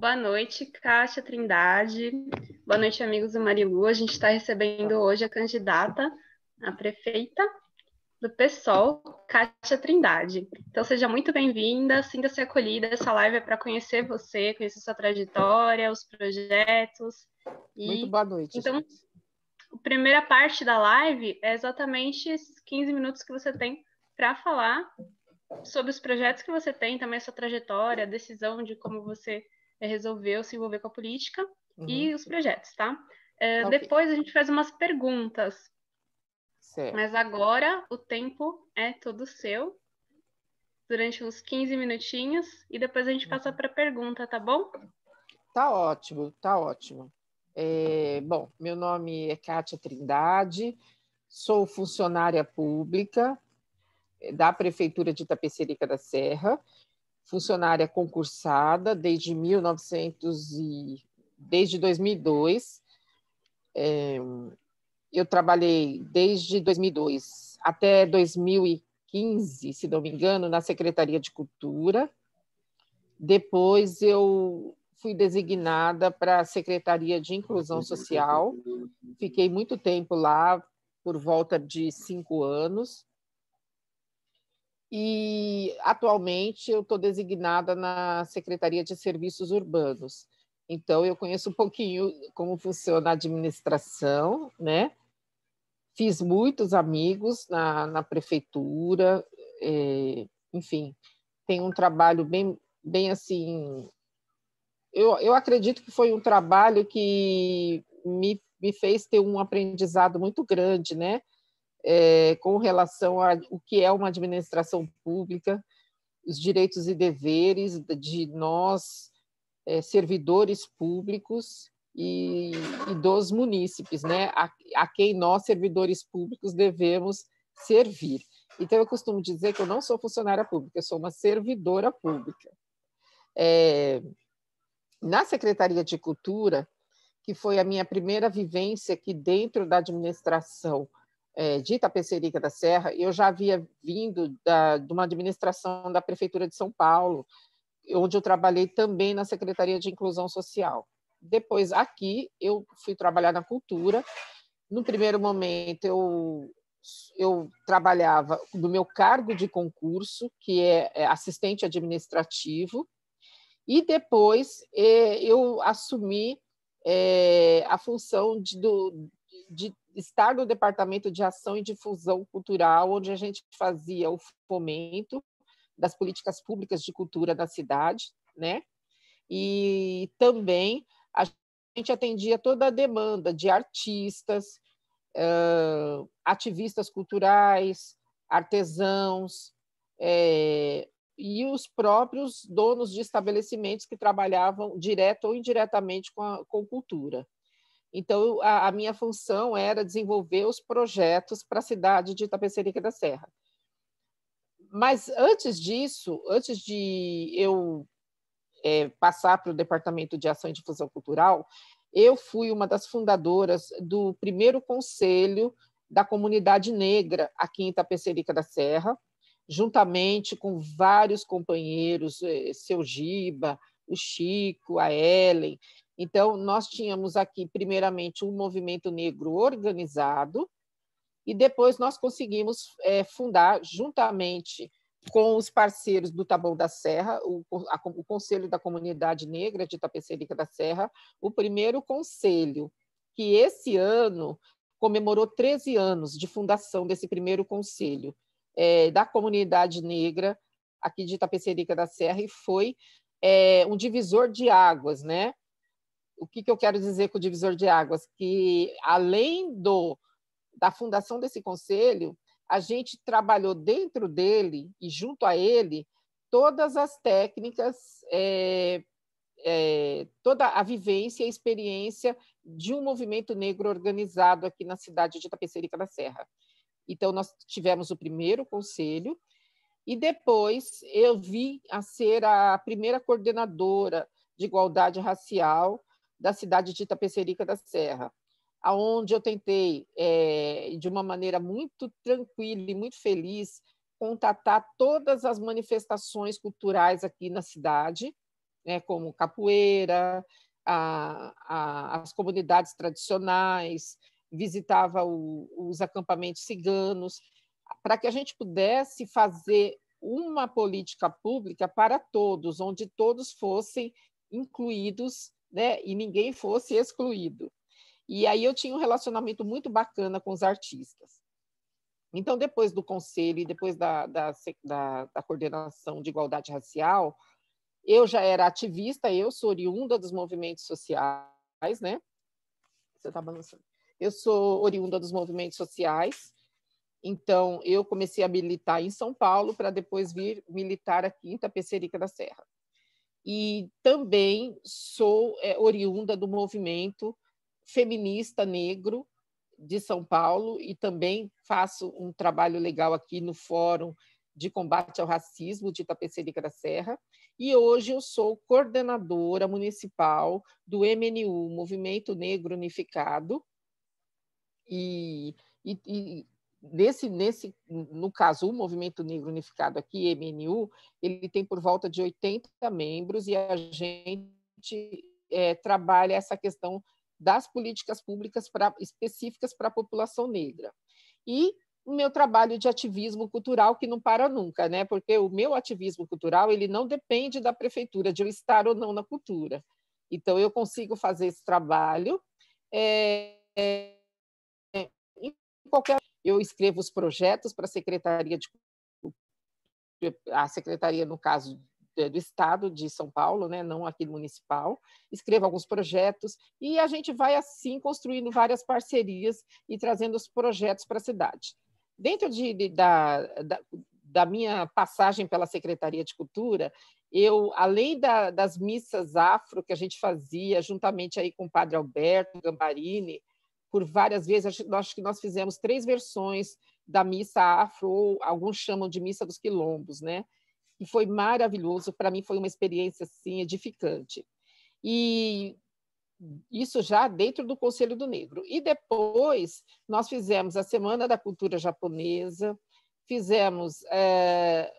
Boa noite, Kátia Trindade. Boa noite, amigos do Marilu. A gente está recebendo hoje a candidata a prefeita do PSOL, Kátia Trindade. Então, seja muito bem-vinda, sinta-se acolhida. Essa live é para conhecer você, conhecer sua trajetória, os projetos. Muito boa noite, então, gente. A primeira parte da live é exatamente esses 15 minutos que você tem para falar sobre os projetos que você tem, também a sua trajetória, a decisão de como você resolveu se envolver com a política e os projetos, tá? Okay. Depois a gente faz umas perguntas. Certo. Mas agora o tempo é todo seu, durante uns 15 minutinhos, e depois a gente passa para a pergunta, tá bom? Tá ótimo, tá ótimo. Bom, meu nome é Kátia Trindade, sou funcionária pública da Prefeitura de Itapecerica da Serra, funcionária concursada desde 2002. Eu trabalhei desde 2002 até 2015, se não me engano, na Secretaria de Cultura. Depois eu fui designada para a Secretaria de Inclusão Social. Fiquei muito tempo lá, por volta de 5 anos. E, atualmente, eu estou designada na Secretaria de Serviços Urbanos. Então, eu conheço um pouquinho como funciona a administração, né? Fiz muitos amigos na prefeitura, enfim, tem um trabalho bem assim. Eu acredito que foi um trabalho que me fez ter um aprendizado muito grande, né? Com relação ao que é uma administração pública, os direitos e deveres de nós, servidores públicos e dos munícipes, né? A quem nós, servidores públicos, devemos servir. Então, eu costumo dizer que eu não sou funcionária pública, eu sou uma servidora pública. Na Secretaria de Cultura, que foi a minha primeira vivência aqui dentro da administração de Itapecerica da Serra, eu já havia vindo de uma administração da Prefeitura de São Paulo, onde eu trabalhei também na Secretaria de Inclusão Social. Depois, aqui, eu fui trabalhar na cultura. No primeiro momento, eu trabalhava no meu cargo de concurso, que é assistente administrativo, e depois eu assumi a função de estar no Departamento de Ação e Difusão Cultural, onde a gente fazia o fomento das políticas públicas de cultura da cidade, né? E também a gente atendia toda a demanda de artistas, ativistas culturais, artesãos, e os próprios donos de estabelecimentos que trabalhavam direto ou indiretamente com cultura. Então, a minha função era desenvolver os projetos para a cidade de Itapecerica da Serra. Mas, antes disso, antes de eu passar para o Departamento de Ação e Difusão Cultural, eu fui uma das fundadoras do primeiro conselho da comunidade negra aqui em Itapecerica da Serra, juntamente com vários companheiros, seu Giba, o Chico, a Ellen. Então, nós tínhamos aqui, primeiramente, um movimento negro organizado, e depois nós conseguimos fundar, juntamente com os parceiros do Taboão da Serra, o Conselho da Comunidade Negra de Itapecerica da Serra, o primeiro conselho, que esse ano comemorou 13 anos de fundação desse primeiro conselho da comunidade negra aqui de Itapecerica da Serra, e foi um divisor de águas, né? O que eu quero dizer com o divisor de águas? Que, além da fundação desse conselho, a gente trabalhou dentro dele e junto a ele todas as técnicas, toda a vivência e a experiência de um movimento negro organizado aqui na cidade de Itapecerica da Serra. Então, nós tivemos o primeiro conselho, e depois eu vim a ser a primeira coordenadora de igualdade racial da cidade de Itapecerica da Serra, onde eu tentei, de uma maneira muito tranquila e muito feliz, contatar todas as manifestações culturais aqui na cidade, né, como capoeira, as comunidades tradicionais, visitava os acampamentos ciganos, para que a gente pudesse fazer uma política pública para todos, onde todos fossem incluídos, né, e ninguém fosse excluído. E aí eu tinha um relacionamento muito bacana com os artistas. Então, depois do conselho e depois da coordenação de igualdade racial, eu já era ativista, eu sou oriunda dos movimentos sociais, né? Você está balançando. Eu sou oriunda dos movimentos sociais, então eu comecei a militar em São Paulo para depois vir militar aqui em Tapecerica da Serra. E também sou oriunda do movimento feminista negro de São Paulo e também faço um trabalho legal aqui no Fórum de Combate ao Racismo de Itapecerica da Serra, e hoje eu sou coordenadora municipal do MNU, Movimento Negro Unificado, e no caso, o Movimento Negro Unificado aqui, MNU, ele tem por volta de 80 membros e a gente trabalha essa questão das políticas públicas específicas para a população negra. E o meu trabalho de ativismo cultural, que não para nunca, né? Porque o meu ativismo cultural ele não depende da prefeitura, de eu estar ou não na cultura. Então, eu consigo fazer esse trabalho em qualquer... Eu escrevo os projetos para a Secretaria a Secretaria, no caso, do Estado de São Paulo, né, não aqui municipal, escrevo alguns projetos e a gente vai, assim, construindo várias parcerias e trazendo os projetos para a cidade. Dentro da minha passagem pela Secretaria de Cultura, eu, além das missas afro que a gente fazia, juntamente aí com o padre Alberto Gambarini, por várias vezes, acho que nós fizemos 3 versões da missa afro, ou alguns chamam de missa dos quilombos, né? E foi maravilhoso, para mim foi uma experiência assim, edificante. E isso já dentro do Conselho do Negro. E depois nós fizemos a Semana da Cultura Japonesa, fizemos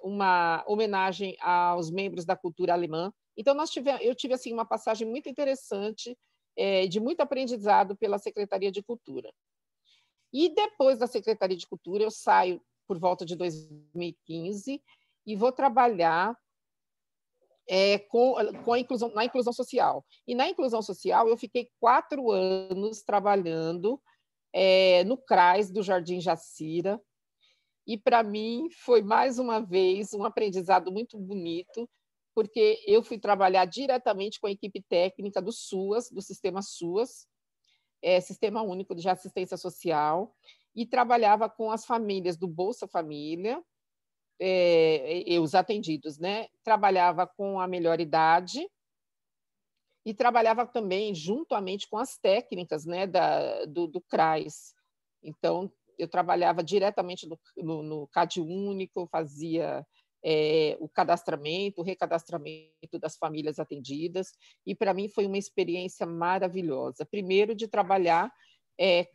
uma homenagem aos membros da cultura alemã. Então, eu tive assim, uma passagem muito interessante, de muito aprendizado pela Secretaria de Cultura. E depois da Secretaria de Cultura, eu saio por volta de 2015 e vou trabalhar na inclusão social. E na inclusão social, eu fiquei 4 anos trabalhando no CRAS do Jardim Jacira, e para mim foi mais uma vez um aprendizado muito bonito, porque eu fui trabalhar diretamente com a equipe técnica do SUAS, do Sistema SUAS, Sistema Único de Assistência Social, e trabalhava com as famílias do Bolsa Família, os atendidos, né? Trabalhava com a melhor idade e trabalhava também juntamente com as técnicas, né, do CRAS. Então, eu trabalhava diretamente no CAD Único, fazia o cadastramento, o recadastramento das famílias atendidas, e para mim foi uma experiência maravilhosa. Primeiro, de trabalhar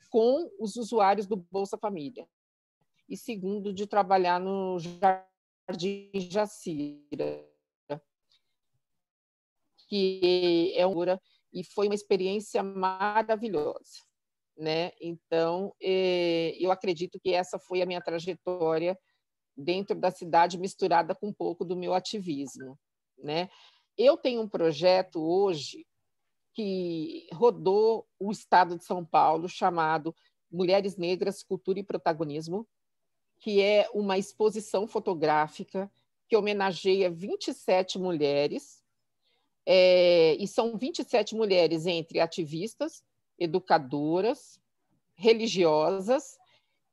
com os usuários do Bolsa Família, e segundo, de trabalhar no Jardim Jacira, que e foi uma experiência maravilhosa, né? Então, eu acredito que essa foi a minha trajetória dentro da cidade, misturada com um pouco do meu ativismo, né? Eu tenho um projeto hoje que rodou o estado de São Paulo, chamado Mulheres Negras, Cultura e Protagonismo, que é uma exposição fotográfica que homenageia 27 mulheres, e são 27 mulheres entre ativistas, educadoras, religiosas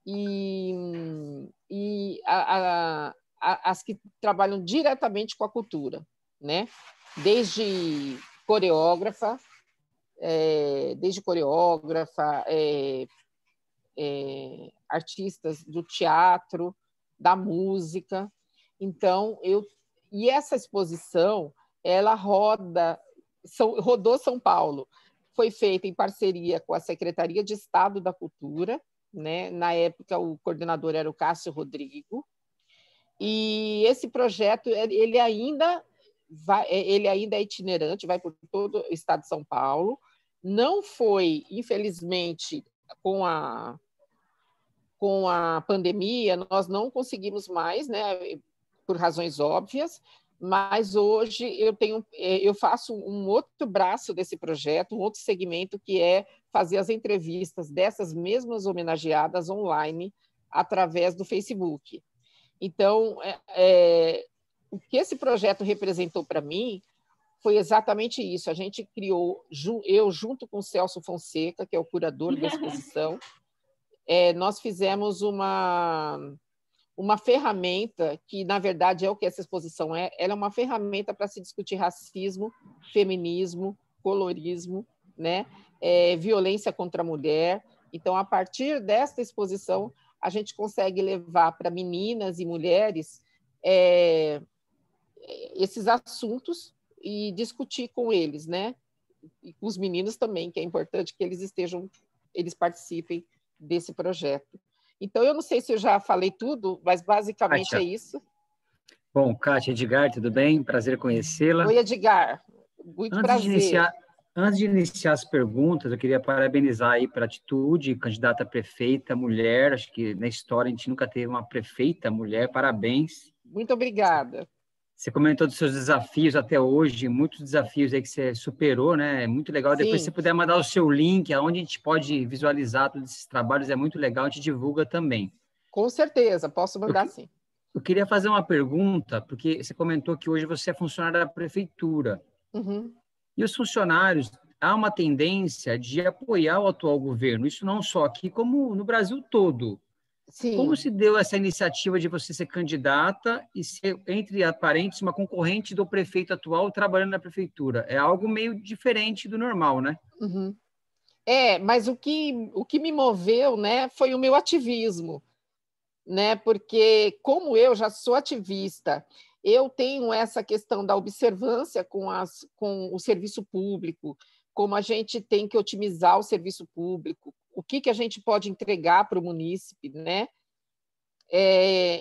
e as que trabalham diretamente com a cultura, né? Desde coreógrafa, artistas do teatro, da música. Então, e essa exposição, ela rodou São Paulo. Foi feita em parceria com a Secretaria de Estado da Cultura, né? Na época, o coordenador era o Cássio Rodrigo, e esse projeto ele ainda ele ainda é itinerante, vai por todo o estado de São Paulo. Não foi, infelizmente, com a pandemia, nós não conseguimos mais, né, por razões óbvias, mas hoje eu faço um outro braço desse projeto, um outro segmento, que é fazer as entrevistas dessas mesmas homenageadas online através do Facebook. Então, o que esse projeto representou para mim foi exatamente isso. A gente criou, eu junto com o Celso Fonseca, que é o curador da exposição, nós fizemos uma ferramenta que, na verdade, é o que essa exposição é. Ela é uma ferramenta para se discutir racismo, feminismo, colorismo, né? Violência contra a mulher. Então, a partir desta exposição, a gente consegue levar para meninas e mulheres esses assuntos e discutir com eles, né? E com os meninos também, que é importante que eles participem desse projeto. Então, eu não sei se eu já falei tudo, mas basicamente Kátia. é isso. Bom, Kátia, Edgar, tudo bem? Prazer conhecê-la. Oi, Edgar. Muito prazer. Antes de iniciar as perguntas, eu queria parabenizar aí pela atitude, candidata a prefeita, mulher. Acho que na história a gente nunca teve uma prefeita mulher. Parabéns. Muito obrigada. Você comentou dos seus desafios até hoje, muitos desafios aí que você superou, né? É muito legal. Sim. Depois, se você puder mandar o seu link, aonde a gente pode visualizar todos esses trabalhos, é muito legal, a gente divulga também. Com certeza, posso mandar sim. Eu queria fazer uma pergunta, porque você comentou que hoje você é funcionário da prefeitura. Uhum. E os funcionários, há uma tendência de apoiar o atual governo, isso não só aqui, como no Brasil todo. Sim. Como se deu essa iniciativa de você ser candidata e ser, entre parênteses, uma concorrente do prefeito atual trabalhando na prefeitura? É algo meio diferente do normal, né? Uhum. Mas o que me moveu, né, foi o meu ativismo, né? Porque como eu já sou ativista, eu tenho essa questão da observância com o serviço público, como a gente tem que otimizar o serviço público, o que a gente pode entregar para o munícipe, né?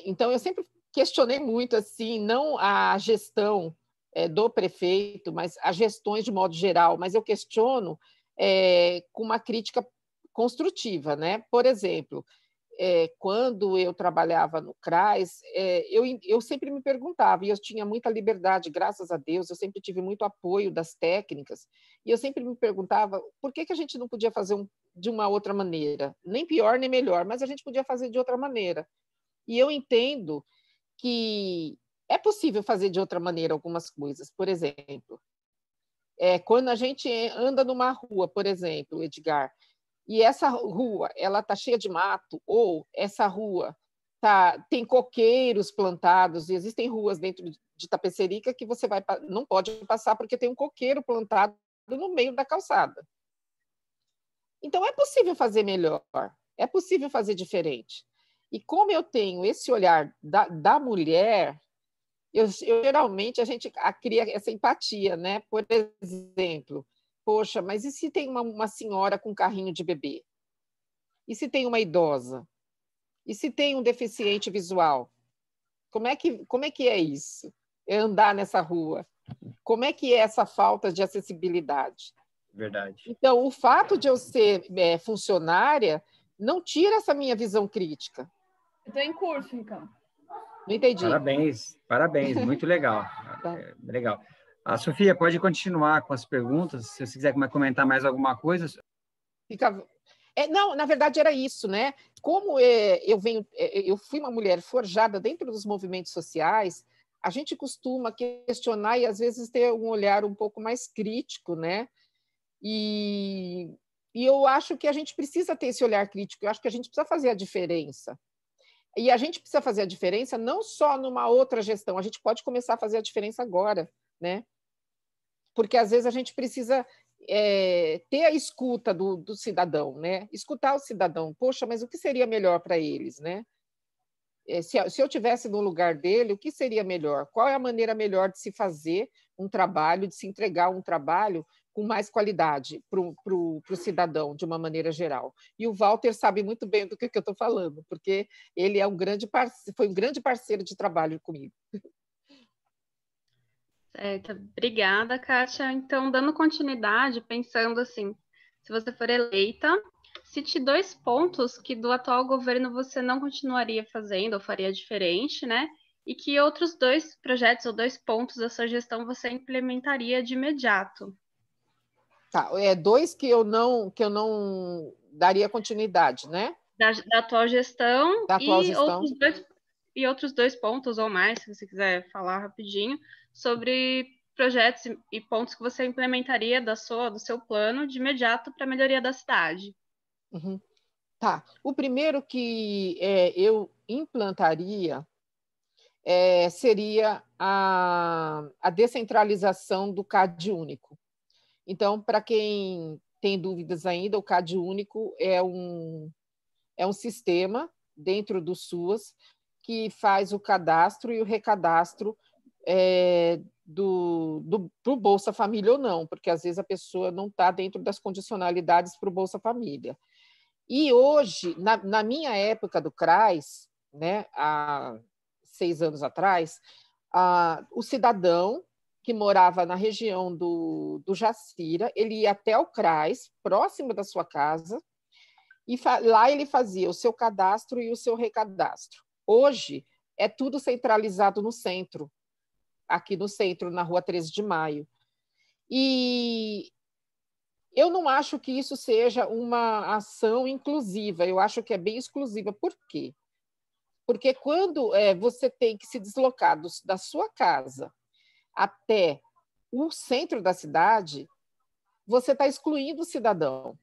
Então, eu sempre questionei muito, assim, não a gestão do prefeito, mas as gestões de modo geral, mas eu questiono com uma crítica construtiva, né? Por exemplo, quando eu trabalhava no CRAS, eu sempre me perguntava, e eu tinha muita liberdade, graças a Deus, eu sempre tive muito apoio das técnicas, e eu sempre me perguntava por que a gente não podia fazer de uma outra maneira, nem pior nem melhor, mas a gente podia fazer de outra maneira. E eu entendo que é possível fazer de outra maneira algumas coisas. Por exemplo, quando a gente anda numa rua, por exemplo, Edgar, e essa rua ela está cheia de mato, ou essa rua tem coqueiros plantados, e existem ruas dentro de Tapecerica que você não pode passar porque tem um coqueiro plantado no meio da calçada. Então, é possível fazer melhor, é possível fazer diferente. E como eu tenho esse olhar da mulher, geralmente a gente cria essa empatia, né? Por exemplo, poxa, mas e se tem uma senhora com carrinho de bebê? E se tem uma idosa? E se tem um deficiente visual? Como é que é isso? É andar nessa rua? Como é que é essa falta de acessibilidade? Verdade. Então, o fato de eu ser funcionária não tira essa minha visão crítica. Eu estou em curso, então. Não entendi. Parabéns, muito legal. Tá. Legal. A Sofia, pode continuar com as perguntas, se você quiser comentar mais alguma coisa. Não, na verdade era isso, né? Como eu fui uma mulher forjada dentro dos movimentos sociais, a gente costuma questionar e às vezes ter um olhar um pouco mais crítico, né? E eu acho que a gente precisa ter esse olhar crítico, eu acho que a gente precisa fazer a diferença. E a gente precisa fazer a diferença não só numa outra gestão, a gente pode começar a fazer a diferença agora, né? Porque às vezes a gente precisa ter a escuta do cidadão, né? Escutar o cidadão. Poxa, mas o que seria melhor para eles, né? Se eu tivesse no lugar dele, o que seria melhor? Qual é a maneira melhor de se fazer um trabalho, de se entregar um trabalho com mais qualidade para o cidadão, de uma maneira geral? E o Walter sabe muito bem do que eu estou falando, porque ele foi um grande parceiro de trabalho comigo. Certo. Obrigada, Kátia. Então, dando continuidade, pensando assim, se você for eleita, cite 2 pontos que do atual governo você não continuaria fazendo ou faria diferente, né? E que outros 2 projetos ou 2 pontos da sua gestão você implementaria de imediato. Tá, 2 que eu não daria continuidade, né? Da atual gestão Da atual gestão. E outros 2 pontos ou mais, se você quiser falar rapidinho, sobre projetos e pontos que você implementaria do seu plano de imediato para a melhoria da cidade. Uhum. Tá. O primeiro que eu implantaria seria a descentralização do CAD único. Então, para quem tem dúvidas ainda, o CAD único é um sistema dentro do SUAS que faz o cadastro e o recadastro para o Bolsa Família ou não, porque às vezes a pessoa não está dentro das condicionalidades para o Bolsa Família. E hoje, na minha época do CRAS, né, há 6 anos atrás, o cidadão que morava na região do Jacira, ele ia até o CRAS, próximo da sua casa, e lá ele fazia o seu cadastro e o seu recadastro. Hoje, é tudo centralizado no centro, aqui no centro, na Rua 13 de Maio. E eu não acho que isso seja uma ação inclusiva, eu acho que é bem exclusiva. Por quê? Porque quando você tem que se deslocar da sua casa até o centro da cidade, você está excluindo o cidadão.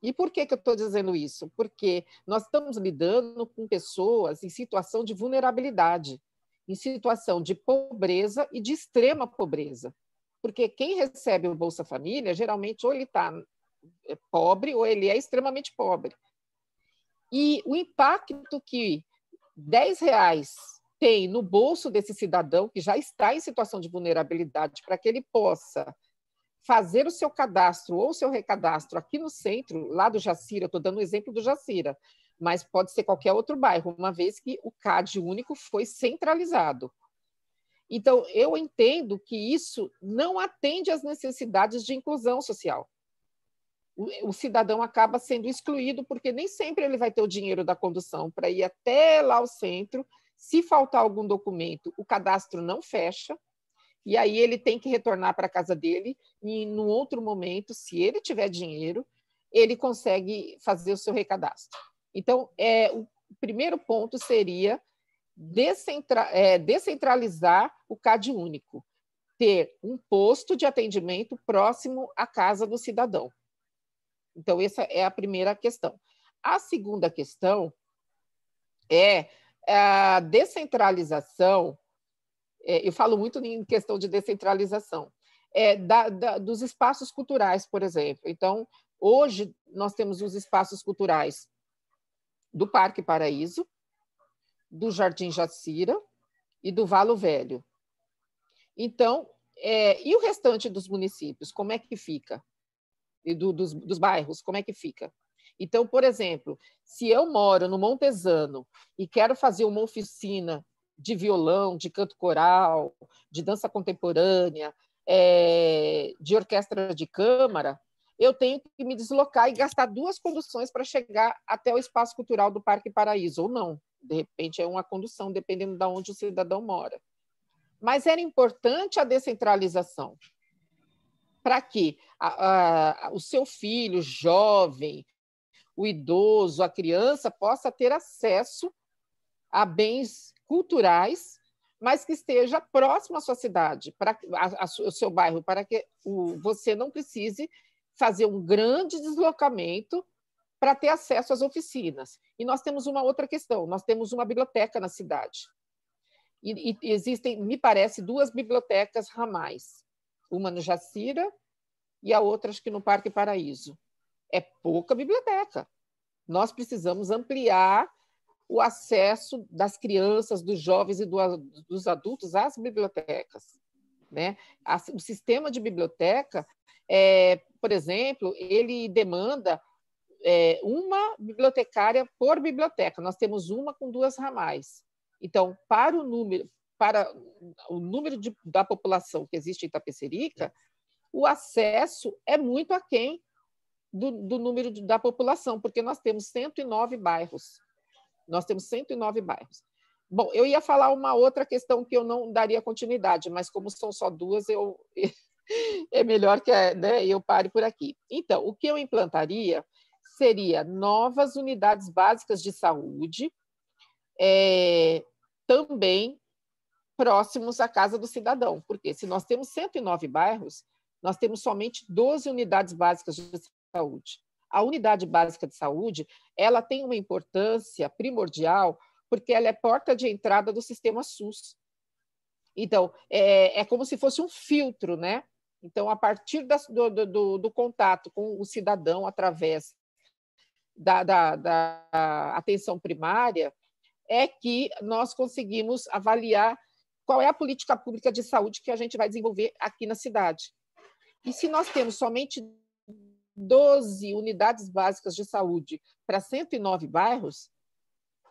E por que eu estou dizendo isso? Porque nós estamos lidando com pessoas em situação de vulnerabilidade, em situação de pobreza e de extrema pobreza. Porque quem recebe o Bolsa Família, geralmente, ou ele está pobre ou ele é extremamente pobre. E o impacto que R$10 tem no bolso desse cidadão que já está em situação de vulnerabilidade para que ele possa fazer o seu cadastro ou o seu recadastro aqui no centro, lá do Jacira, estou dando o exemplo do Jacira, mas pode ser qualquer outro bairro, uma vez que o CAD único foi centralizado. Então, eu entendo que isso não atende às necessidades de inclusão social. O cidadão acaba sendo excluído porque nem sempre ele vai ter o dinheiro da condução para ir até lá ao centro. Se faltar algum documento, o cadastro não fecha, e aí ele tem que retornar para a casa dele e, no outro momento, se ele tiver dinheiro, ele consegue fazer o seu recadastro. Então, o primeiro ponto seria descentralizar o CAD único, ter um posto de atendimento próximo à casa do cidadão. Então, essa é a primeira questão. A segunda questão é a descentralização. Eu falo muito em questão de descentralização, dos espaços culturais, por exemplo. Então, hoje, nós temos os espaços culturais do Parque Paraíso, do Jardim Jacira e do Valo Velho. Então, e o restante dos municípios, como é que fica? E dos bairros, como é que fica? Então, por exemplo, se eu moro no Montesano e quero fazer uma oficina de violão, de canto coral, de dança contemporânea, de orquestra de câmara, eu tenho que me deslocar e gastar 2 conduções para chegar até o espaço cultural do Parque Paraíso, ou não. De repente, é uma condução, dependendo de onde o cidadão mora. Mas era importante a descentralização, para que o seu filho, jovem, o idoso, a criança, possa ter acesso a bens culturais, mas que esteja próximo à sua cidade, ao seu bairro, para que você não precise fazer um grande deslocamento para ter acesso às oficinas. E nós temos uma outra questão, nós temos uma biblioteca na cidade. E existem, me parece, 2 bibliotecas ramais, uma no Jacira e a outra, acho que no Parque Paraíso. É pouca biblioteca. Nós precisamos ampliar o acesso das crianças, dos jovens e dos adultos às bibliotecas, né? O sistema de biblioteca, por exemplo, ele demanda uma bibliotecária por biblioteca. Nós temos uma com 2 ramais. Então, para para o número da população que existe em Itapecerica, o acesso é muito aquém do número da população, porque nós temos 109 bairros. Nós temos 109 bairros. Bom, eu ia falar uma outra questão que eu não daria continuidade, mas como são só duas, é melhor que, né, eu pare por aqui. Então, o que eu implantaria seria novas unidades básicas de saúde, também próximos à casa do cidadão, porque se nós temos 109 bairros, nós temos somente 12 unidades básicas de saúde. A unidade básica de saúde, ela tem uma importância primordial, porque ela é porta de entrada do sistema SUS. Então, é como se fosse um filtro, né? Então, a partir do contato com o cidadão através da atenção primária, é que nós conseguimos avaliar qual é a política pública de saúde que a gente vai desenvolver aqui na cidade. E se nós temos somente 12 unidades básicas de saúde para 109 bairros,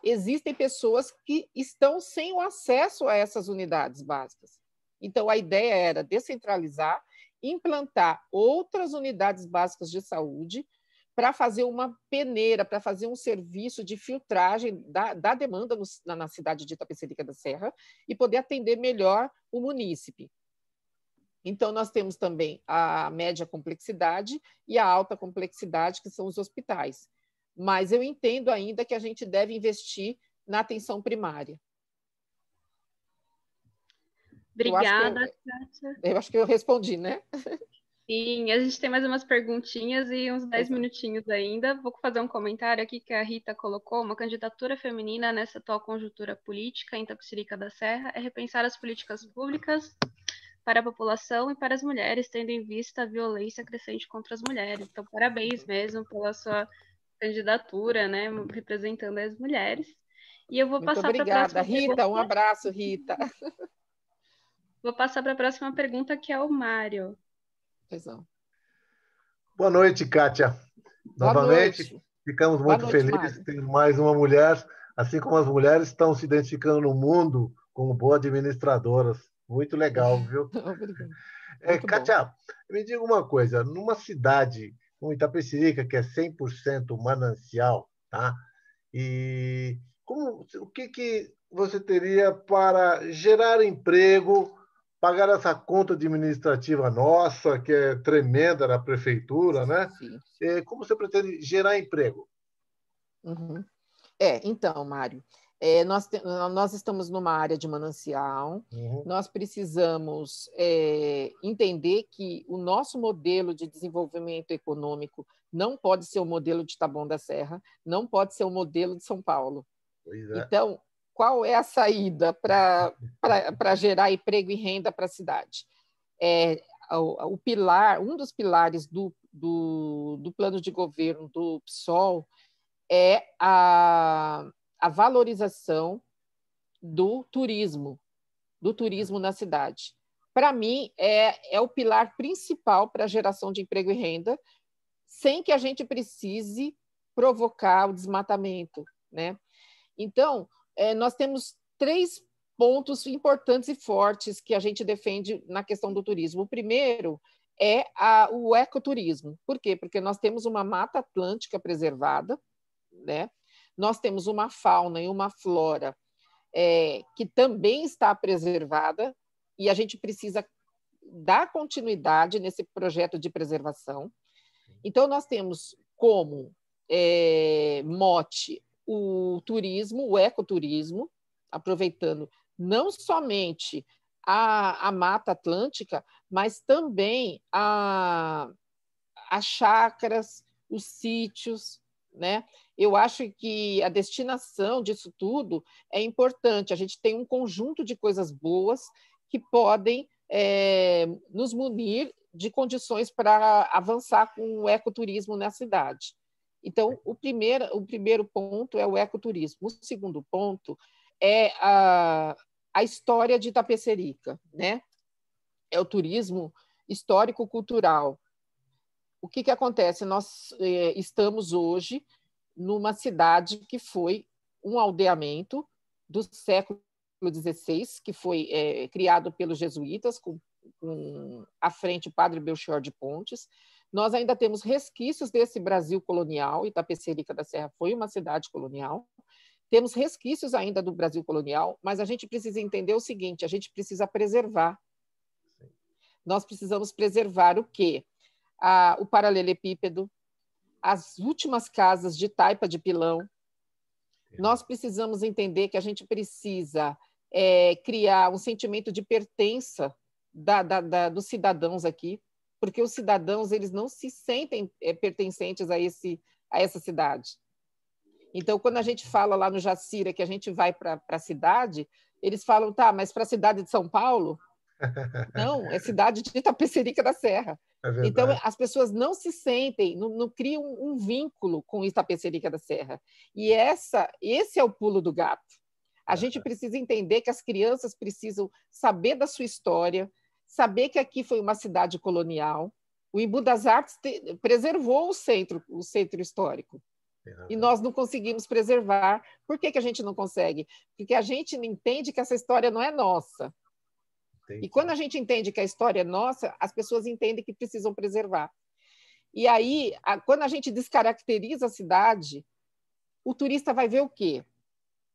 existem pessoas que estão sem o acesso a essas unidades básicas. Então, a ideia era descentralizar, implantar outras unidades básicas de saúde para fazer uma peneira, para fazer um serviço de filtragem da demanda na cidade de Itapecerica da Serra e poder atender melhor o munícipe. Então, nós temos também a média complexidade e a alta complexidade, que são os hospitais. Mas eu entendo ainda que a gente deve investir na atenção primária. Obrigada, Kátia. Eu acho que eu respondi, né? Sim, a gente tem mais umas perguntinhas e uns 10 minutinhos ainda. Vou fazer um comentário aqui que a Rita colocou. Uma candidatura feminina nessa atual conjuntura política em Itapecerica da Serra é repensar as políticas públicas para a população e para as mulheres, tendo em vista a violência crescente contra as mulheres. Então, parabéns mesmo pela sua candidatura, né, representando as mulheres. E eu vou Muito passar para a obrigada, próxima Rita. pergunta. Um abraço, Rita. Vou passar para a próxima pergunta, que é o Mário. Boa noite, Kátia. Novamente, ficamos muito felizes de ter mais uma mulher, assim como as mulheres estão se identificando no mundo como boas administradoras. Muito legal, viu? Kátia, me diga uma coisa. Numa cidade como Itapecerica, que é 100% manancial, tá? E o que você teria para gerar emprego, pagar essa conta administrativa nossa, que é tremenda na prefeitura, né? Sim. Como você pretende gerar emprego? Uhum. Então, Mário, nós estamos numa área de manancial, nós precisamos entender que o nosso modelo de desenvolvimento econômico não pode ser o modelo de Taboão da Serra, não pode ser o modelo de São Paulo. Então, qual é a saída para gerar emprego e renda para a cidade? Um dos pilares do plano de governo do PSOL é a valorização do turismo na cidade. Para mim, é o pilar principal para a geração de emprego e renda, sem que a gente precise provocar o desmatamento, né? Então, nós temos 3 pontos importantes e fortes que a gente defende na questão do turismo. O primeiro é o ecoturismo. Por quê? Porque nós temos uma mata atlântica preservada, né? Nós temos uma fauna e uma flora que também está preservada e a gente precisa dar continuidade nesse projeto de preservação. Então, nós temos como mote o turismo, o ecoturismo, aproveitando não somente a Mata Atlântica, mas também as chácaras, os sítios, né? Eu acho que a destinação disso tudo é importante. A gente tem um conjunto de coisas boas que podem nos munir de condições para avançar com o ecoturismo na cidade. Então, o primeiro ponto é o ecoturismo. O segundo ponto é a história de Itapecerica, né? É o turismo histórico-cultural. O que acontece? Nós estamos hoje numa cidade que foi um aldeamento do século XVI, que foi criado pelos jesuítas, com à frente o padre Belchior de Pontes. Nós ainda temos resquícios desse Brasil colonial, Itapecerica da Serra foi uma cidade colonial. Temos resquícios ainda do Brasil colonial, mas a gente precisa entender o seguinte, a gente precisa preservar. Nós precisamos preservar o quê? O paralelepípedo, as últimas casas de taipa de pilão. Nós precisamos entender que a gente precisa criar um sentimento de pertença dos cidadãos aqui, porque os cidadãos eles não se sentem pertencentes a essa cidade. Então, quando a gente fala lá no Jacira que a gente vai para a cidade, eles falam, tá, mas para a cidade de São Paulo? Não, é cidade de Itapecerica da Serra. Então, as pessoas não se sentem, não criam um vínculo com Itapecerica da Serra. E esse é o pulo do gato. A gente precisa entender que as crianças precisam saber da sua história, saber que aqui foi uma cidade colonial. O Embu das Artes preservou o centro histórico. E nós não conseguimos preservar. Por que a gente não consegue? Porque a gente entende que essa história não é nossa. E quando a gente entende que a história é nossa, as pessoas entendem que precisam preservar. E aí, quando a gente descaracteriza a cidade, o turista vai ver o quê?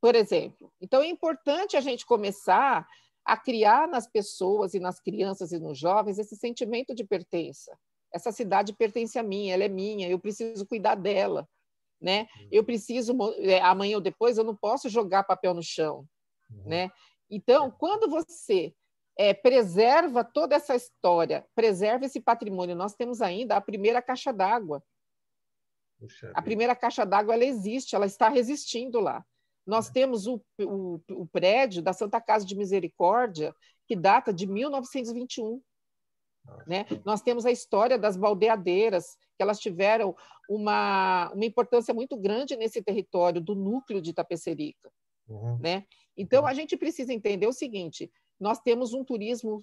Por exemplo, então é importante a gente começar a criar nas pessoas e nas crianças e nos jovens esse sentimento de pertença. Essa cidade pertence a mim, ela é minha, eu preciso cuidar dela, né? Eu preciso, amanhã ou depois, eu não posso jogar papel no chão, né? Então, quando você preserva toda essa história, preserva esse patrimônio, nós temos ainda a primeira caixa d'água. A primeira caixa d'água, ela existe, ela está resistindo lá. Nós temos o prédio da Santa Casa de Misericórdia, que data de 1921. Né? Nós temos a história das baldeadeiras, que elas tiveram uma importância muito grande nesse território do núcleo de Itapecerica. Né? Então, a gente precisa entender o seguinte, nós temos um turismo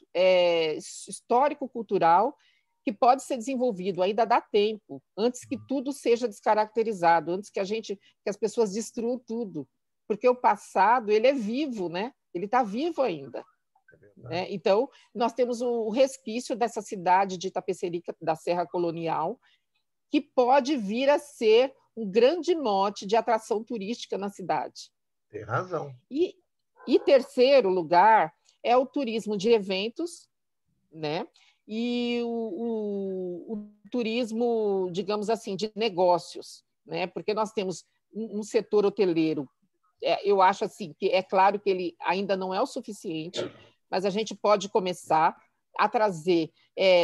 histórico-cultural que pode ser desenvolvido, ainda dá tempo, antes que tudo seja descaracterizado, antes que as pessoas destruam tudo. Porque o passado, ele é vivo, né? Ele está vivo ainda. Né? Então, nós temos o resquício dessa cidade de Itapecerica da Serra Colonial, que pode vir a ser um grande mote de atração turística na cidade. Tem razão. E terceiro lugar é o turismo de eventos, né? E o turismo, digamos assim, de negócios, né? Porque nós temos um setor hoteleiro. Eu acho assim que é claro que ele ainda não é o suficiente, mas a gente pode começar a trazer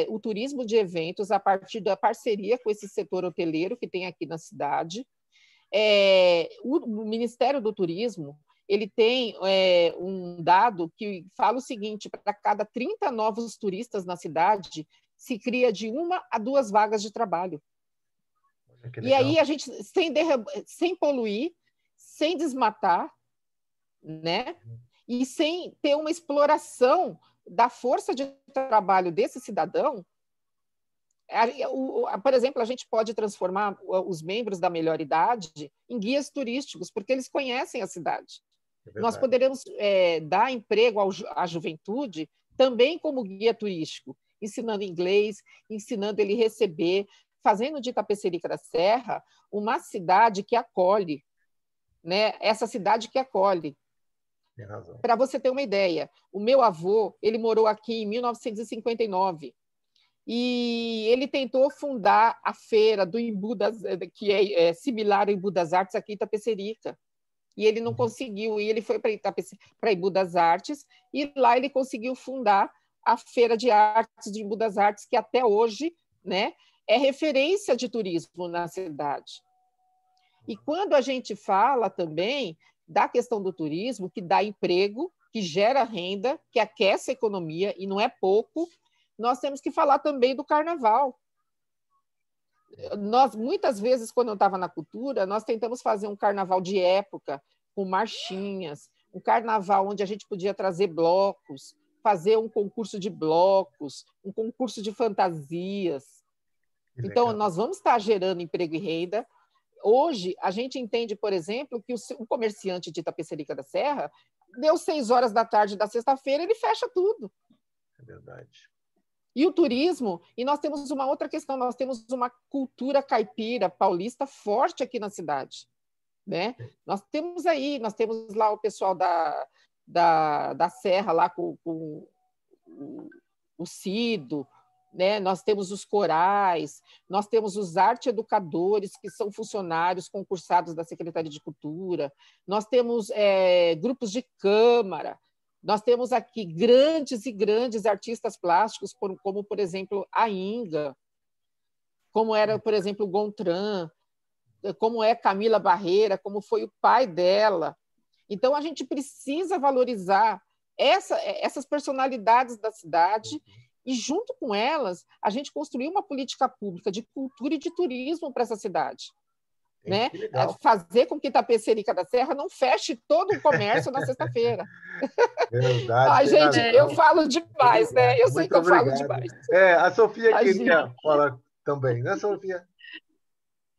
o turismo de eventos a partir da parceria com esse setor hoteleiro que tem aqui na cidade. O Ministério do Turismo ele tem um dado que fala o seguinte, para cada 30 novos turistas na cidade, se cria de 1 a 2 vagas de trabalho. E aí a gente, sem poluir, sem desmatar, né? E sem ter uma exploração da força de trabalho desse cidadão. Por exemplo, a gente pode transformar os membros da melhor idade em guias turísticos, porque eles conhecem a cidade. Nós poderemos dar emprego à juventude também como guia turístico, ensinando inglês, ensinando ele a receber, fazendo de Itapecerica da Serra uma cidade que acolhe, né? Essa cidade que acolhe. Para você ter uma ideia, o meu avô ele morou aqui em 1959 e ele tentou fundar a feira do Embu que é similar ao Embu das Artes aqui em Itapecerica. E ele não conseguiu, e ele foi para Embu das Artes, e lá ele conseguiu fundar a Feira de Artes de Embu das Artes, que até hoje, né, é referência de turismo na cidade. E quando a gente fala também da questão do turismo, que dá emprego, que gera renda, que aquece a economia, e não é pouco, nós temos que falar também do carnaval. Nós, muitas vezes, quando eu estava na cultura, nós tentamos fazer um carnaval de época, com marchinhas, um carnaval onde a gente podia trazer blocos, fazer um concurso de blocos, um concurso de fantasias. Então, nós vamos estar gerando emprego e renda. Hoje, a gente entende, por exemplo, que o comerciante de Itapecerica da Serra, deu 6 horas da tarde da sexta-feira, ele fecha tudo. É verdade. E o turismo, e nós temos uma outra questão, nós temos uma cultura caipira paulista forte aqui na cidade, né? Nós temos lá o pessoal da Serra, lá com o Cido, né? Nós temos os corais, nós temos os arte-educadores, que são funcionários concursados da Secretaria de Cultura, nós temos grupos de câmara, nós temos aqui grandes e grandes artistas plásticos, como, por exemplo, a Inga, como era, por exemplo, o Gontran, como é Camila Barreira, como foi o pai dela. Então, a gente precisa valorizar essas personalidades da cidade e, junto com elas, a gente construir uma política pública de cultura e de turismo para essa cidade. Né? Fazer com que Itapecerica da Serra não feche todo o comércio na sexta-feira. Verdade. Ai, gente, eu falo demais, né? Eu sei que eu falo demais. A Sofia queria falar também, né, Sofia?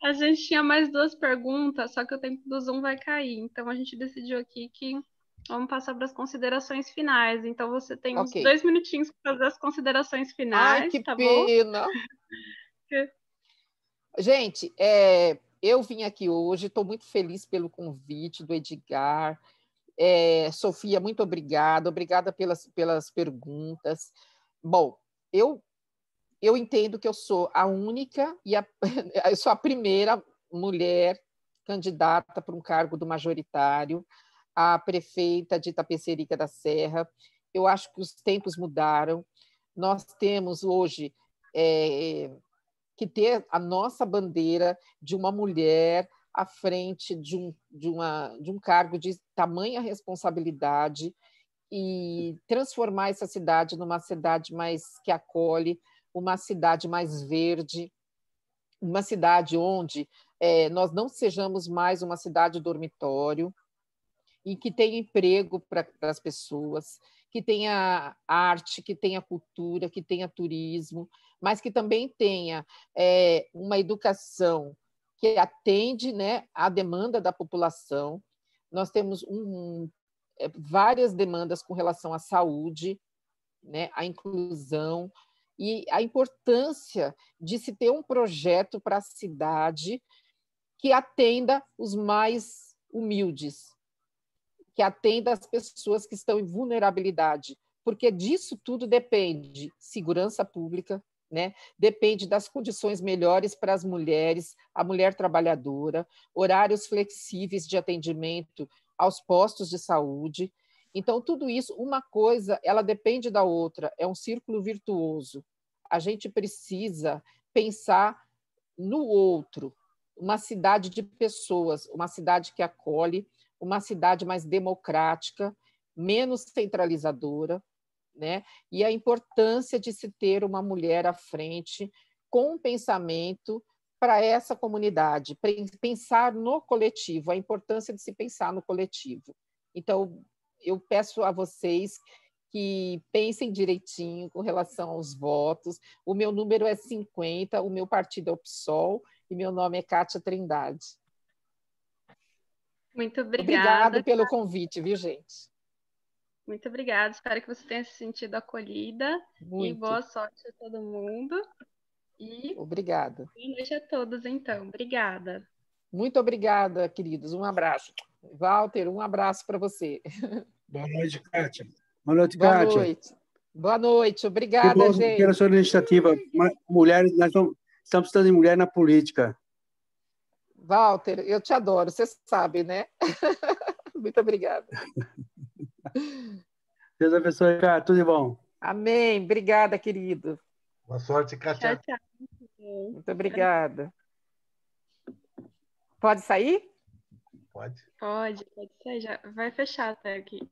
A gente tinha mais 2 perguntas, só que o tempo do Zoom vai cair. Então, a gente decidiu aqui que vamos passar para as considerações finais. Então, você tem uns 2 minutinhos para fazer as considerações finais. Ai, que tá pena! Bom? Gente, eu vim aqui hoje, estou muito feliz pelo convite do Edgar. Sofia, muito obrigada. Obrigada pelas perguntas. Bom, eu entendo que eu sou a única eu sou a primeira mulher candidata para um cargo do majoritário, a prefeita de Itapecerica da Serra. Eu acho que os tempos mudaram. Nós temos hoje que ter a nossa bandeira de uma mulher à frente de um cargo de tamanha responsabilidade e transformar essa cidade numa cidade mais que acolhe, uma cidade mais verde, uma cidade onde nós não sejamos mais uma cidade dormitório e que tenha emprego para as pessoas, que tenha arte, que tenha cultura, que tenha turismo, mas que também tenha uma educação que atende, né, à demanda da população. Nós temos várias demandas com relação à saúde, né, à inclusão e a importância de se ter um projeto para a cidade que atenda os mais humildes, que atenda as pessoas que estão em vulnerabilidade, porque disso tudo depende segurança pública, né? Depende das condições melhores para as mulheres, a mulher trabalhadora, horários flexíveis de atendimento aos postos de saúde. Então, tudo isso, uma coisa, ela depende da outra, é um círculo virtuoso. A gente precisa pensar no outro, uma cidade de pessoas, uma cidade que acolhe, uma cidade mais democrática, menos centralizadora, né? E a importância de se ter uma mulher à frente com um pensamento para essa comunidade, pensar no coletivo, a importância de se pensar no coletivo. Então, eu peço a vocês que pensem direitinho com relação aos votos. O meu número é 50, o meu partido é o PSOL e meu nome é Kátia Trindade. Muito obrigada. Obrigada pelo convite, viu, gente? Muito obrigada. Espero que você tenha se sentido acolhida. Muito. E boa sorte a todo mundo. E obrigada. Boa noite a todos, então. Obrigada. Muito obrigada, queridos. Um abraço. Walter, um abraço para você. Boa noite, Kátia. Boa noite, Boa Kátia. noite. Boa noite. Obrigada, que bom, gente. Pela sua iniciativa. Mulheres, nós estamos precisando de mulher na política. Walter, eu te adoro, você sabe, né? Muito obrigada. Deus abençoe, cara. Tudo de bom. Amém. Obrigada, querido. Boa sorte, Kátia. Tchau, tchau. Muito obrigada. Pode sair? Pode. Pode sair. Já vai fechar até aqui.